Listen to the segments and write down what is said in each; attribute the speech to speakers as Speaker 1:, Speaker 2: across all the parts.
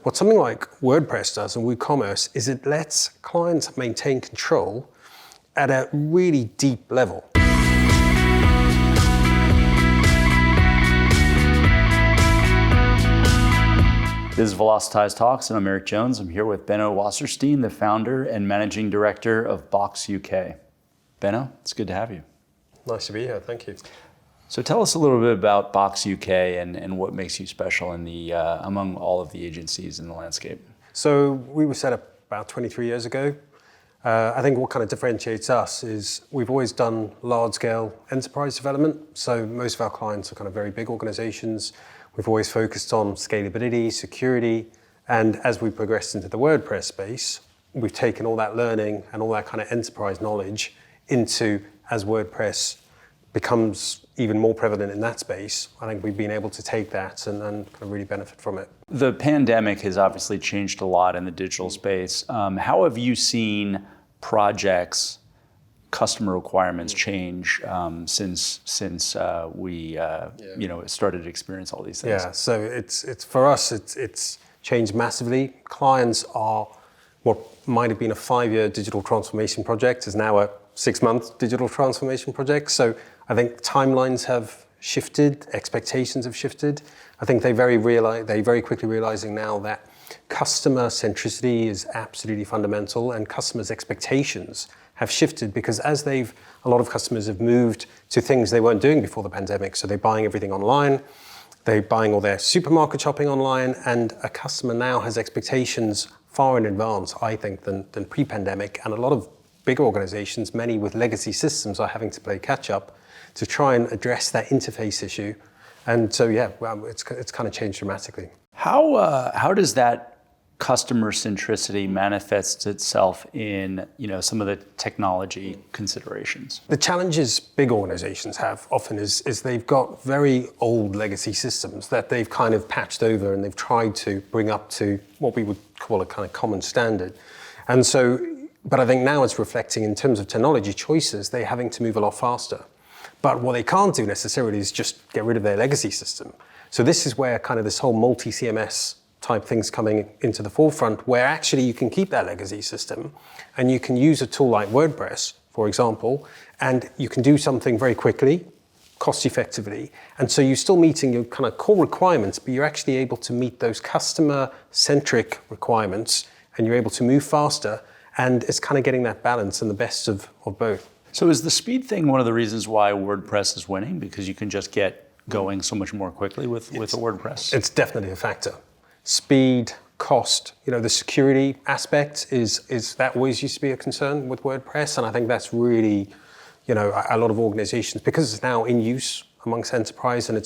Speaker 1: what something like WordPress does and WooCommerce is it lets clients maintain control at a really deep level.
Speaker 2: This is Velocitize Talks, and I'm Eric Jones. I'm here with Benno Wasserstein, the founder and managing director of Box UK. Benno, it's good to have you.
Speaker 1: Nice to be here, thank you.
Speaker 2: So tell us a little bit about Box UK and what makes you special in the among all of the agencies in the landscape.
Speaker 1: So we were set up about 23 years ago. I think what kind of differentiates us is we've always done large-scale enterprise development. So most of our clients are kind of very big organizations. We've always focused on scalability, security, and as we progressed into the WordPress space, we've taken all that learning and all that kind of enterprise knowledge into, as WordPress becomes even more prevalent in that space, I think we've been able to take that and kind of really benefit from it.
Speaker 2: The pandemic has obviously changed a lot in the digital space. How have you seen projects, customer requirements change since we started to experience all these things?
Speaker 1: Yeah, so it's for us it's changed massively. Clients are what might have been a 5-year digital transformation project is now a 6-month digital transformation project. So I think timelines have shifted, expectations have shifted. I think they very quickly realizing now that customer centricity is absolutely fundamental, and customers' expectations have shifted because a lot of customers have moved to things they weren't doing before the pandemic. So they're buying everything online, they're buying all their supermarket shopping online, and a customer now has expectations far in advance, I think, than pre-pandemic. And a lot of bigger organizations, many with legacy systems, are having to play catch up to try and address that interface issue. And so, it's kind of changed dramatically.
Speaker 2: How does that customer centricity manifests itself in some of the technology considerations?
Speaker 1: The challenges big organizations have often is they've got very old legacy systems that they've kind of patched over and they've tried to bring up to what we would call a kind of common standard. And so, but I think now it's reflecting in terms of technology choices, they're having to move a lot faster. But what they can't do necessarily is just get rid of their legacy system. So this is where kind of this whole multi-CMS type things coming into the forefront, where actually you can keep that legacy system and you can use a tool like WordPress, for example, and you can do something very quickly, cost effectively. And so you're still meeting your kind of core requirements, but you're actually able to meet those customer-centric requirements and you're able to move faster. And it's kind of getting that balance and the best of both.
Speaker 2: So is the speed thing one of the reasons why WordPress is winning? Because you can just get going so much more quickly with a WordPress?
Speaker 1: It's definitely a factor. Speed, cost, the security aspect is that always used to be a concern with WordPress. And I think that's really, a lot of organizations, because it's now in use amongst enterprise and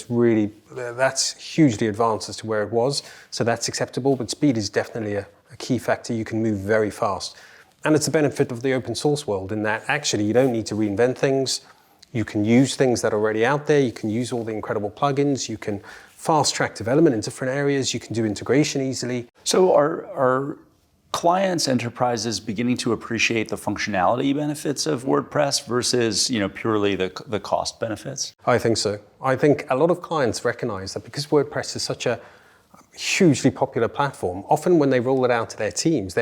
Speaker 1: that's hugely advanced as to where it was. So that's acceptable, but speed is definitely a key factor. You can move very fast. And it's the benefit of the open source world in that actually you don't need to reinvent things. You can use things that are already out there. You can use all the incredible plugins. You can fast track development in different areas. You can do integration easily.
Speaker 2: So are clients, enterprises beginning to appreciate the functionality benefits of WordPress versus purely the cost benefits?
Speaker 1: I think so. I think a lot of clients recognize that because WordPress is such a hugely popular platform, often when they roll it out to their teams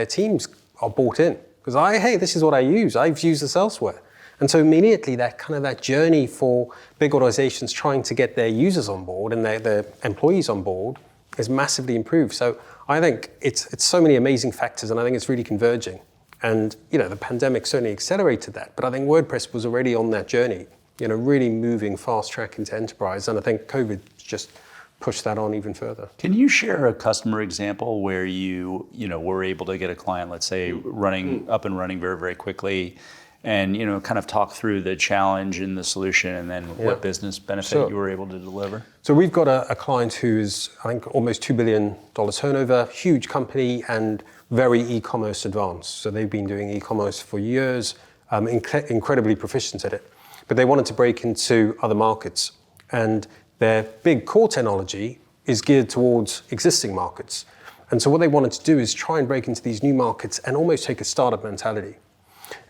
Speaker 1: are bought in. Because hey, this is what I use. I've used this elsewhere. And so immediately that journey for big organizations trying to get their users on board and their employees on board is massively improved. So I think it's so many amazing factors, and I think it's really converging. And the pandemic certainly accelerated that, but I think WordPress was already on that journey, really moving fast track into enterprise. And I think COVID just pushed that on even further.
Speaker 2: Can you share a customer example where you were able to get a client, let's say, up and running very, very quickly, and kind of talk through the challenge and the solution, and then what business benefit you were able to deliver?
Speaker 1: So we've got a client who is, I think, almost $2 billion turnover, huge company, and very e-commerce advanced. So they've been doing e-commerce for years, incredibly proficient at it. But they wanted to break into other markets, and their big core technology is geared towards existing markets. And so what they wanted to do is try and break into these new markets and almost take a startup mentality.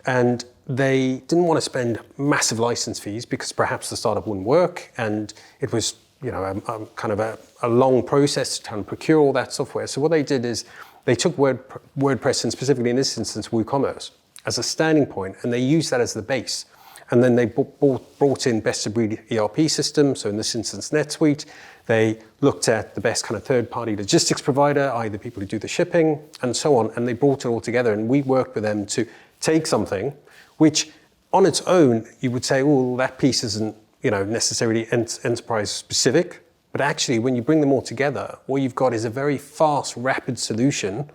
Speaker 1: And they didn't want to spend massive license fees because perhaps the startup wouldn't work, and it was kind of a long process to try and procure all that software. So what they did is they took WordPress, and specifically in this instance, WooCommerce, as a standing point, and they used that as the base. And then they brought in best-of-breed ERP systems, so in this instance, NetSuite. They looked at the best kind of third-party logistics provider, either people who do the shipping, and so on, and they brought it all together. And we worked with them to take something which, on its own, you would say, oh, that piece isn't necessarily enterprise-specific. But actually, when you bring them all together, what you've got is a very fast, rapid solution,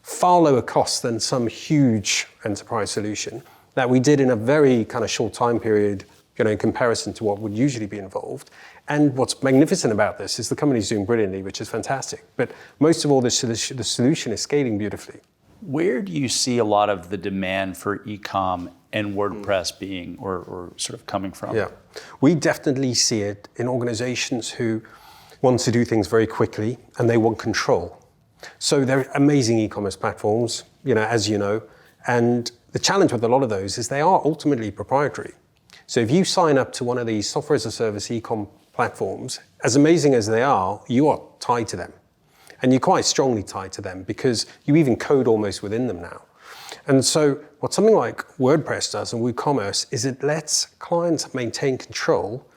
Speaker 1: far lower cost than some huge enterprise solution that we did in a very kind of short time period, in comparison to what would usually be involved. And what's magnificent about this is the company's doing brilliantly, which is fantastic. But most of all, the solution is scaling beautifully.
Speaker 2: Where do you see a lot of the demand for e-com and WordPress being or sort of coming from?
Speaker 1: Yeah, we definitely see it in organizations who want to do things very quickly and they want control. So they're amazing e-commerce platforms, as you know, and the challenge with a lot of those is they are ultimately proprietary. So if you sign up to one of these software as a service e-com platforms, as amazing as they are, you are tied to them. And you're quite strongly tied to them because you even code almost within them now. And so what something like WordPress does and WooCommerce is it lets clients maintain control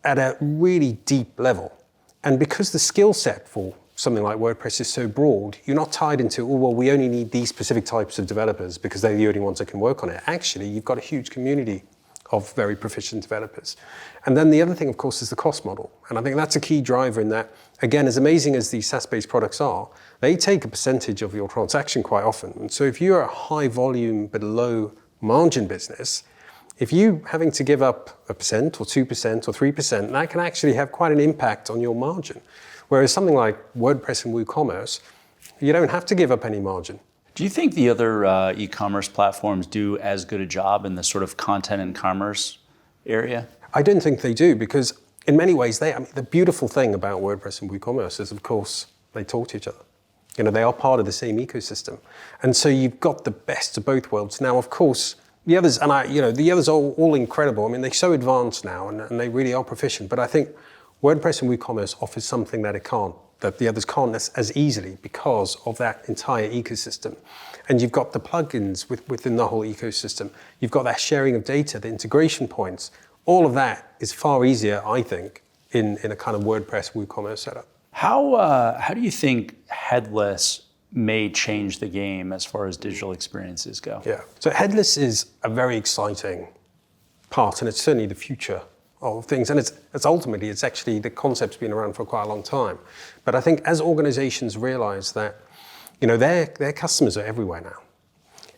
Speaker 1: at a really deep level. And because the skill set for something like WordPress is so broad, you're not tied into, we only need these specific types of developers because they're the only ones that can work on it. Actually, you've got a huge community of very proficient developers. And then the other thing, of course, is the cost model. And I think that's a key driver in that, again, as amazing as these SaaS-based products are, they take a percentage of your transaction quite often. And so if you're a high volume but low margin business, if you having to give up 1% or 2% or 3%, that can actually have quite an impact on your margin. Whereas something like WordPress and WooCommerce, you don't have to give up any margin.
Speaker 2: Do you think the other e-commerce platforms do as good a job in the sort of content and commerce area?
Speaker 1: I don't think they do because in many ways, the beautiful thing about WordPress and WooCommerce is, of course, they talk to each other. They are part of the same ecosystem. And so you've got the best of both worlds. Now, of course, the others, the others are all incredible. They're so advanced now and they really are proficient. But I think WordPress and WooCommerce offers something that the others can't as easily because of that entire ecosystem. And you've got the plugins within the whole ecosystem. You've got that sharing of data, the integration points. All of that is far easier, I think, in a kind of WordPress WooCommerce setup.
Speaker 2: How do you think Headless may change the game as far as digital experiences go?
Speaker 1: Yeah. So Headless is a very exciting part, and it's certainly the future of things. And it's actually, the concept's been around for quite a long time. But I think as organizations realize that, their customers are everywhere now.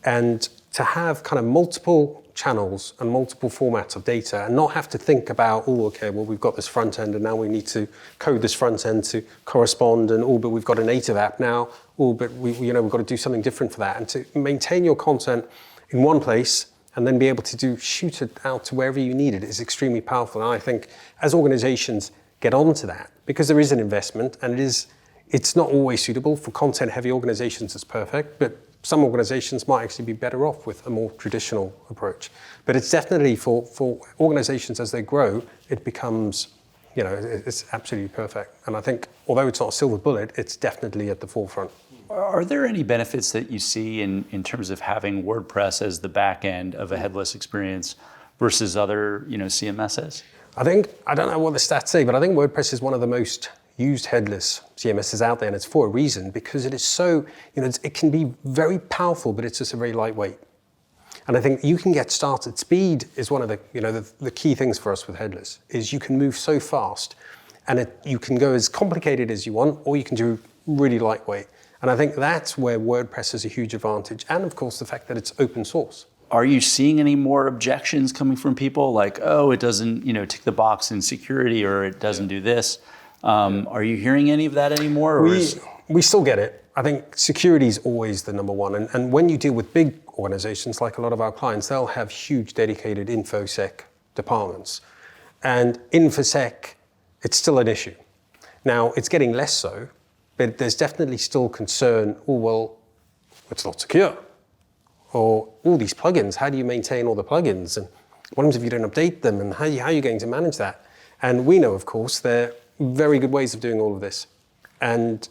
Speaker 1: And to have kind of multiple channels and multiple formats of data and not have to think about, we've got this front end and now we need to code this front end to correspond and, but we've got a native app now, but we've got to do something different for that. And to maintain your content in one place and then be able to shoot it out to wherever you need it is extremely powerful. And I think as organizations get onto that, because there is an investment and it's not always suitable for content-heavy organizations, it's perfect, but some organizations might actually be better off with a more traditional approach. But it's definitely for organizations as they grow, it becomes, it's absolutely perfect. And I think, although it's not a silver bullet, it's definitely at the forefront.
Speaker 2: Are there any benefits that you see in terms of having WordPress as the back end of a headless experience versus other, CMSs?
Speaker 1: I don't know what the stats say, but I think WordPress is one of the most used headless CMSs out there, and it's for a reason, because it is so, it can be very powerful, but it's just very lightweight. And I think you can get started. Speed is one of the key things for us with Headless, is you can move so fast, and you can go as complicated as you want, or you can do really lightweight. And I think that's where WordPress has a huge advantage, and of course the fact that it's open source.
Speaker 2: Are you seeing any more objections coming from people like, it doesn't tick the box in security, or it doesn't do this? Are you hearing any of that anymore?
Speaker 1: We still get it. I think security is always the number one. And when you deal with big organizations, like a lot of our clients, they'll have huge dedicated InfoSec departments. And InfoSec, it's still an issue. Now, it's getting less so, but there's definitely still concern, it's not secure. Or all these plugins, how do you maintain all the plugins? And what happens if you don't update them? And how are you going to manage that? And we know, of course, they're very good ways of doing all of this. And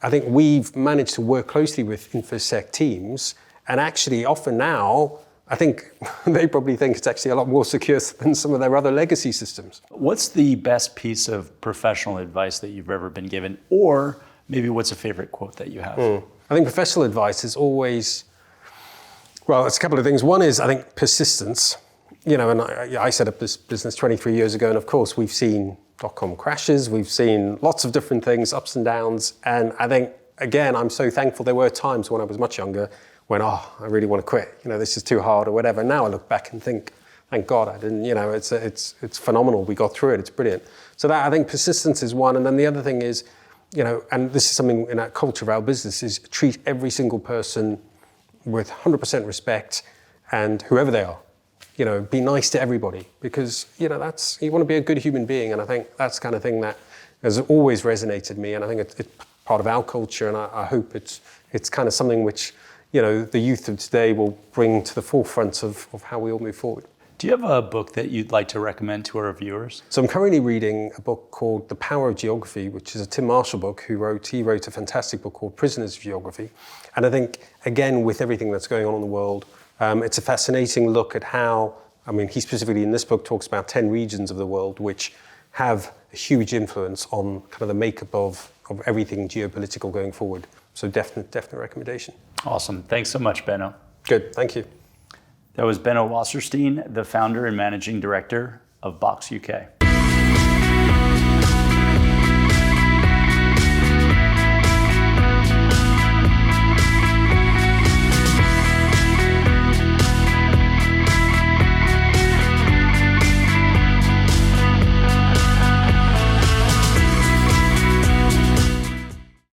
Speaker 1: I think we've managed to work closely with InfoSec teams, and actually often now, I think they probably think it's actually a lot more secure than some of their other legacy systems.
Speaker 2: What's the best piece of professional advice that you've ever been given? Or maybe what's a favorite quote that you have?
Speaker 1: I think professional advice is always, well, it's a couple of things. One is, I think, persistence. And I set up this business 23 years ago, and of course, we've seen .com crashes, we've seen lots of different things, ups and downs. And I think, again, I'm so thankful. There were times when I was much younger when, I really want to quit. This is too hard or whatever. Now I look back and think, thank God I didn't. It's phenomenal. We got through it. It's brilliant. So that, I think, persistence is one. And then the other thing is, and this is something in our culture of our business, is treat every single person with 100% respect, and whoever they are. Be nice to everybody, because you want to be a good human being, and I think that's the kind of thing that has always resonated me, and I think it's part of our culture, and I hope it's kind of something which the youth of today will bring to the forefront of how we all move forward.
Speaker 2: Do you have a book that you'd like to recommend to our viewers?
Speaker 1: So I'm currently reading a book called The Power of Geography, which is a Tim Marshall book. He wrote a fantastic book called Prisoners of Geography, and I think again with everything that's going on in the world. It's a fascinating look at how, he specifically in this book talks about 10 regions of the world which have a huge influence on kind of the makeup of everything geopolitical going forward. So definite recommendation.
Speaker 2: Awesome. Thanks so much, Benno.
Speaker 1: Good. Thank you.
Speaker 2: That was Benno Wasserstein, the founder and managing director of Box UK.